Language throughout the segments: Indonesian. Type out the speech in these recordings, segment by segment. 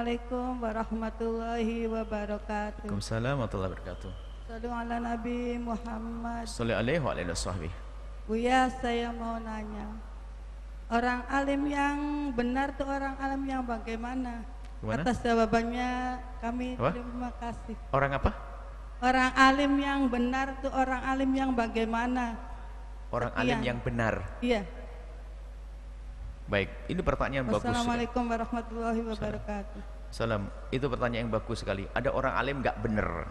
Assalamualaikum warahmatullahi wabarakatuh. Waalaikumsalam warahmatullahi wabarakatuh. Sallu ala Nabi Muhammad. Sallallahu alaihi wa alihi wasahbihi. Buya, saya mau nanya, orang alim yang benar tuh orang alim yang bagaimana? Gimana? Atas jawabannya kami Apa? terima kasih. Orang apa? Orang alim yang benar tuh orang alim yang bagaimana? Orang Sekian. alim yang benar. Iya. Baik, ini pertanyaan bagus. Wassalamualaikum warahmatullahi wabarakatuh. Salam, itu pertanyaan yang bagus sekali. Ada orang alim nggak benar?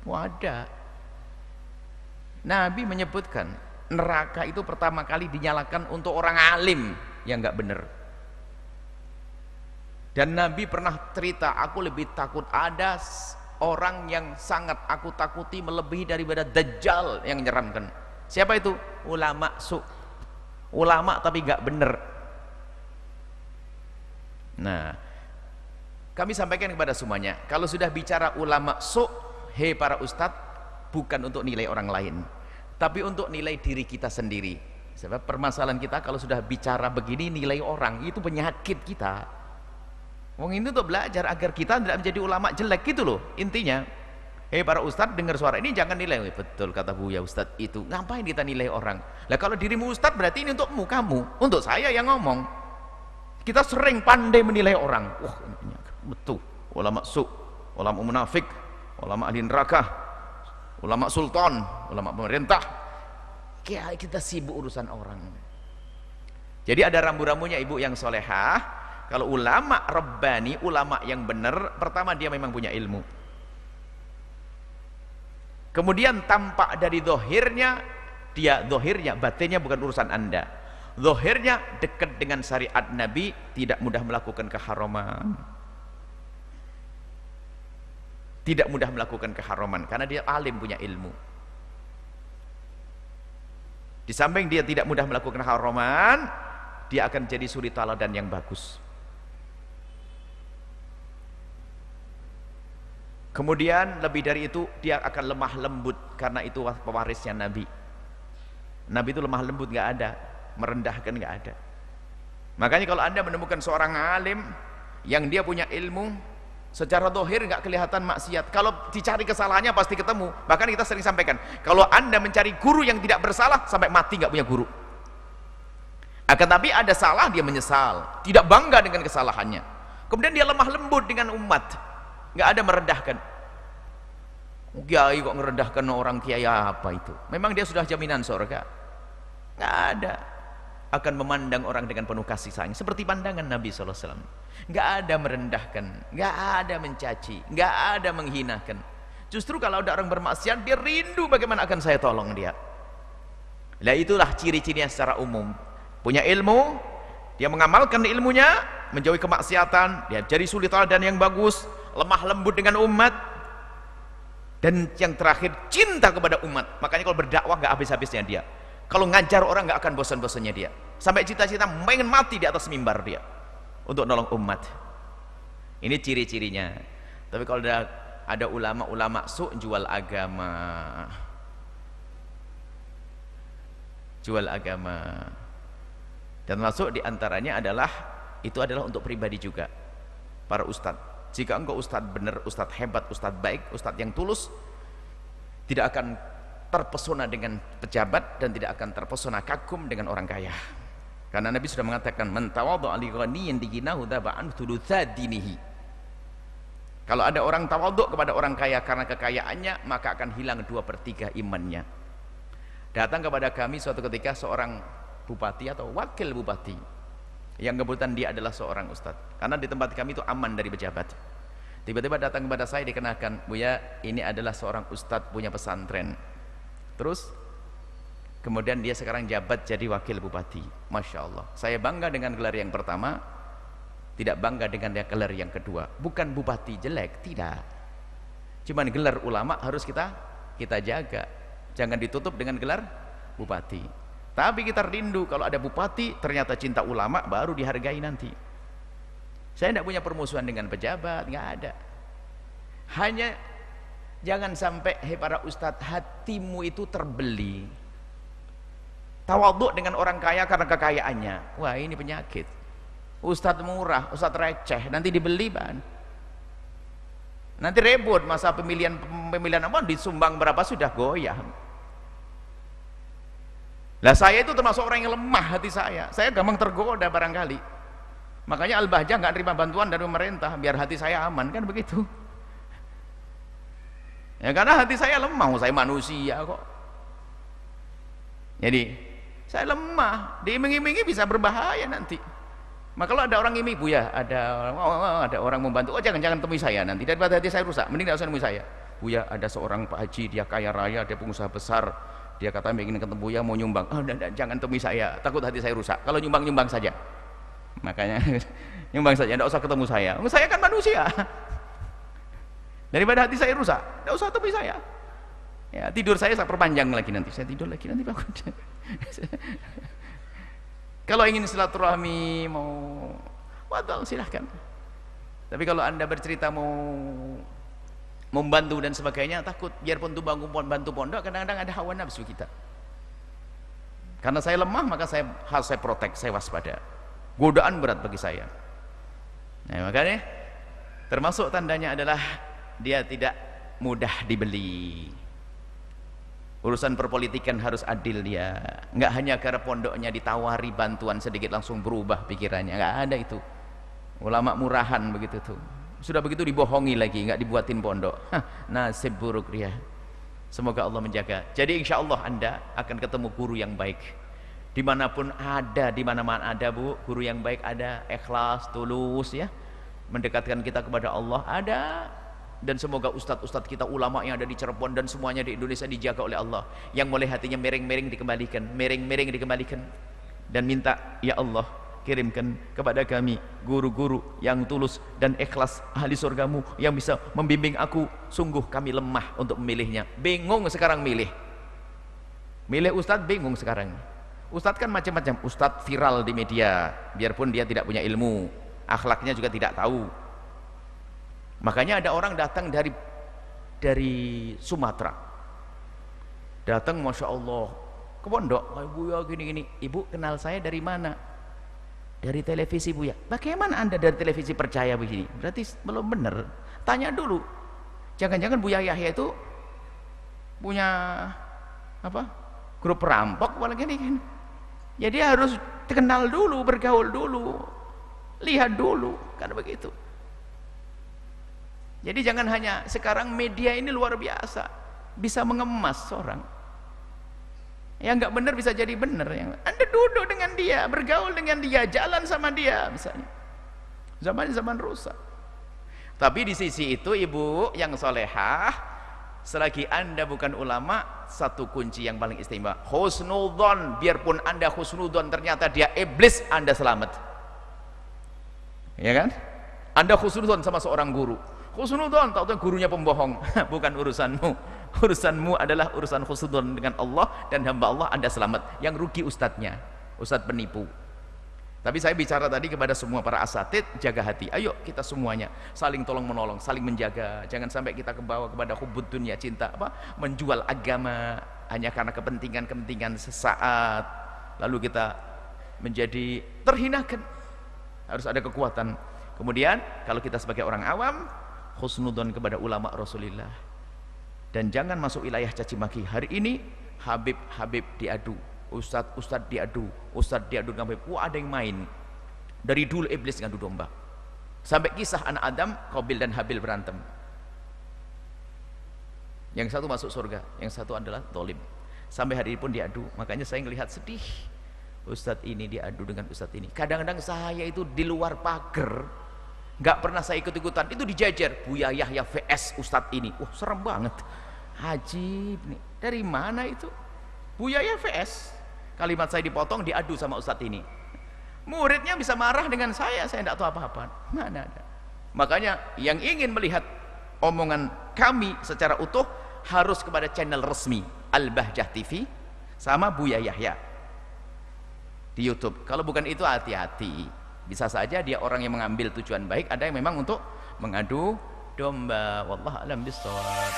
Wah, ada. Nabi menyebutkan neraka itu pertama kali dinyalakan untuk orang alim yang nggak benar. Dan Nabi pernah cerita, aku lebih takut ada orang yang sangat aku takuti melebihi daripada Dajjal yang menyeramkan. Siapa itu? Ulama su. Ulama tapi nggak benar. Nah, kami sampaikan kepada semuanya, kalau sudah bicara ulama su, hei para ustadz, bukan untuk nilai orang lain, tapi untuk nilai diri kita sendiri. Sebab permasalahan kita kalau sudah bicara begini nilai orang, itu penyakit kita. Wong ini untuk belajar agar kita tidak menjadi ulama jelek gitu loh intinya. Hei para ustadz, dengar suara ini jangan nilai. Betul kata Buya ustadz itu. Ngapain kita nilai orang? Lah kalau dirimu ustadz berarti ini untukmu, kamu. Untuk saya yang ngomong. Kita sering pandai menilai orang. Wah, ini penyakit. Betul. Ulama su, ulama munafik, ulama ahli neraka, ulama sultan, ulama pemerintah. Kayak kita sibuk urusan orang. Jadi ada rambu-rambunya ibu yang solehah. Kalau ulama rabbani, ulama yang benar, pertama dia memang punya ilmu. Kemudian tampak dari dohirnya, dia dohirnya, batinnya bukan urusan anda. Zahirnya dekat dengan syariat Nabi, tidak mudah melakukan keharaman. Tidak mudah melakukan keharaman karena dia alim, punya ilmu. Di samping dia tidak mudah melakukan keharaman, dia akan jadi suri teladan yang bagus. Kemudian lebih dari itu, dia akan lemah lembut karena itu pewarisnya Nabi. Nabi itu lemah lembut, nggak ada. Merendahkan nggak ada. Makanya kalau anda menemukan seorang alim yang dia punya ilmu, secara dohir nggak kelihatan maksiat, kalau dicari kesalahannya pasti ketemu. Bahkan kita sering sampaikan, kalau anda mencari guru yang tidak bersalah sampai mati nggak punya guru. Akan tapi ada salah dia menyesal, tidak bangga dengan kesalahannya. Kemudian dia lemah lembut dengan umat, nggak ada merendahkan. Kiai kok merendahkan orang kiai apa itu? Memang dia sudah jaminan surga? Nggak ada. Akan memandang orang dengan penuh kasih sayang seperti pandangan Nabi SAW. Nggak ada merendahkan, nggak ada mencaci, nggak ada menghinakan. Justru kalau ada orang bermaksiat, dia rindu bagaimana akan saya tolong dia. Nah itulah ciri-cirinya secara umum. Punya ilmu, dia mengamalkan ilmunya, menjauhi kemaksiatan, dia jadi suri teladan yang bagus, lemah lembut dengan umat, dan yang terakhir cinta kepada umat. Makanya kalau berdakwah nggak habis-habisnya dia. Kalau ngajar orang nggak akan bosan-bosannya dia. Sampai cita-cita pengen mati di atas mimbar dia untuk nolong umat. Ini ciri-cirinya. Tapi kalau ada ulama-ulama su, jual agama. Jual agama. Dan masuk diantaranya adalah itu adalah untuk pribadi juga. Para ustadz. Jika engkau ustadz benar, ustadz hebat, ustadz baik, ustadz yang tulus, tidak akan terpesona dengan pejabat dan tidak akan terpesona kagum dengan orang kaya. Karena Nabi sudah mengatakan, "Man tawadhu'a li ghaniyyin diginahu dzaba'an thulutsa dinihi." Kalau ada orang tawadhu kepada orang kaya karena kekayaannya, maka akan hilang 2/3 imannya. Datang kepada kami suatu ketika seorang bupati atau wakil bupati, yang kebetulan dia adalah seorang ustadz. Karena di tempat kami itu aman dari pejabat. Tiba-tiba datang kepada saya dikenakan, "Buya, ini adalah seorang ustadz punya pesantren." Terus kemudian dia sekarang jabat jadi wakil bupati. Masya Allah, saya bangga dengan gelar yang pertama, tidak bangga dengan gelar yang kedua. Bukan bupati jelek, tidak, cuman gelar ulama harus kita jaga, jangan ditutup dengan gelar bupati. Tapi kita rindu kalau ada bupati ternyata cinta ulama, baru dihargai nanti. Saya tidak punya permusuhan dengan pejabat, nggak ada. Hanya jangan sampai, hei para ustadz, hatimu itu terbeli. Tawadhu dengan orang kaya karena kekayaannya. Wah, ini penyakit. Ustadz murah, ustadz receh, nanti dibeli ban. Nanti ribut masa pemilihan apa disumbang berapa sudah goyah. Lah saya itu termasuk orang yang lemah hati saya gampang tergoda barangkali. Makanya Al-Bahjah nggak terima bantuan dari pemerintah biar hati saya aman, kan begitu. Ya karena hati saya lemah, saya manusia kok. Jadi saya lemah, diiming-imingi bisa berbahaya nanti. Maka kalau ada orang iming, Buya, ada orang membantu, oh jangan temui saya nanti, daripada hati saya rusak, mending tidak usah temui saya. Buya, ada seorang Pak Haji, dia kaya raya, dia pengusaha besar, dia katanya ingin ketemu Buya, mau nyumbang. Oh, jangan temui saya, takut hati saya rusak. Kalau nyumbang saja. Makanya nyumbang saja, tidak usah ketemu saya. Saya kan manusia. Daripada hati saya rusak, tidak usah temui saya. Ya, tidur saya perpanjang lagi nanti. Saya tidur lagi nanti bangun. Kalau ingin silaturahmi mau wadal silahkan. Tapi kalau Anda bercerita mau membantu dan sebagainya, takut biarpun itu bantu pondok, kadang-kadang ada hawa nafsu kita. Karena saya lemah, maka harus saya protek, saya waspada. Godaan berat bagi saya. Nah, makanya termasuk tandanya adalah dia tidak mudah dibeli. Urusan perpolitikan harus adil dia. Nggak hanya karena pondoknya ditawari bantuan sedikit langsung berubah pikirannya, nggak ada itu. Ulama murahan begitu tuh. Sudah begitu dibohongi lagi, nggak dibuatin pondok. Nasib buruk dia. Semoga Allah menjaga. Jadi insya Allah Anda akan ketemu guru yang baik. Dimanapun ada, dimana-mana ada Bu, guru yang baik ada, ikhlas, tulus ya, mendekatkan kita kepada Allah ada. Dan semoga ustadz-ustadz kita, ulama yang ada di Cirebon dan semuanya di Indonesia dijaga oleh Allah, yang mulai hatinya miring-miring dikembalikan, dan minta ya Allah kirimkan kepada kami guru-guru yang tulus dan ikhlas, ahli surgamu yang bisa membimbing aku. Sungguh kami lemah untuk memilihnya, bingung sekarang milih ustadz, bingung sekarang. Ustadz kan macam-macam, ustadz viral di media, biarpun dia tidak punya ilmu, akhlaknya juga tidak tahu. Makanya ada orang datang dari Sumatera, datang Masya Allah ke pondok, Buya gini-gini. Ibu kenal saya dari mana? Dari televisi Buya. Bagaimana Anda dari televisi percaya begini? Berarti belum benar. Tanya dulu, jangan-jangan Buya Yahya itu punya apa? Grup perampok apalagi gini kan. Jadi harus kenal dulu, bergaul dulu, lihat dulu, karena begitu. Jadi jangan hanya, sekarang media ini luar biasa, bisa mengemas orang. Yang nggak benar bisa jadi benar. Anda duduk dengan dia, bergaul dengan dia, jalan sama dia misalnya. Zaman rusak. Tapi di sisi itu ibu yang solehah, selagi Anda bukan ulama, satu kunci yang paling istimewa, husnudzon. Biarpun Anda husnudzon ternyata dia iblis, Anda selamat. Ya kan? Anda husnudzon sama seorang guru, husnudzon, tahu-tahu gurunya pembohong. Bukan urusanmu. Urusanmu adalah urusan husnudzon dengan Allah dan hamba Allah, Anda selamat. Yang rugi ustadznya, ustadz penipu. Tapi saya bicara tadi kepada semua para asatid, jaga hati. Ayo kita semuanya saling tolong menolong, saling menjaga. Jangan sampai kita kebawa kepada hubbud dunia, cinta menjual agama hanya karena kepentingan sesaat, lalu kita menjadi terhinakan. Harus ada kekuatan. Kemudian kalau kita sebagai orang awam, husnudzon kepada ulama Rasulullah. Dan jangan masuk wilayah caci maki. Hari ini Habib diadu, Ustadz diadu dengan Habib. Wah, ada yang main. Dari dulu iblis ngadu domba. Sampai kisah anak Adam, Qabil dan Habil berantem. Yang satu masuk surga, yang satu adalah zalim. Sampai hari ini pun diadu. Makanya saya ngelihat sedih. Ustadz ini diadu dengan Ustadz ini. Kadang-kadang saya itu di luar pagar, nggak pernah saya ikut-ikutan, itu dijajar Buya Yahya vs Ustadz ini. Wah, serem banget. Ajib nih. Dari mana itu? Buya Yahya vs. Kalimat saya dipotong, diadu sama Ustadz ini. Muridnya bisa marah dengan saya tidak tahu apa-apa. Mana ada. Makanya yang ingin melihat omongan kami secara utuh harus kepada channel resmi Al-Bahjah TV sama Buya Yahya di YouTube. Kalau bukan itu hati-hati. Bisa saja dia orang yang mengambil tujuan baik, ada yang memang untuk mengadu domba. Wallahu a'lam bishawab.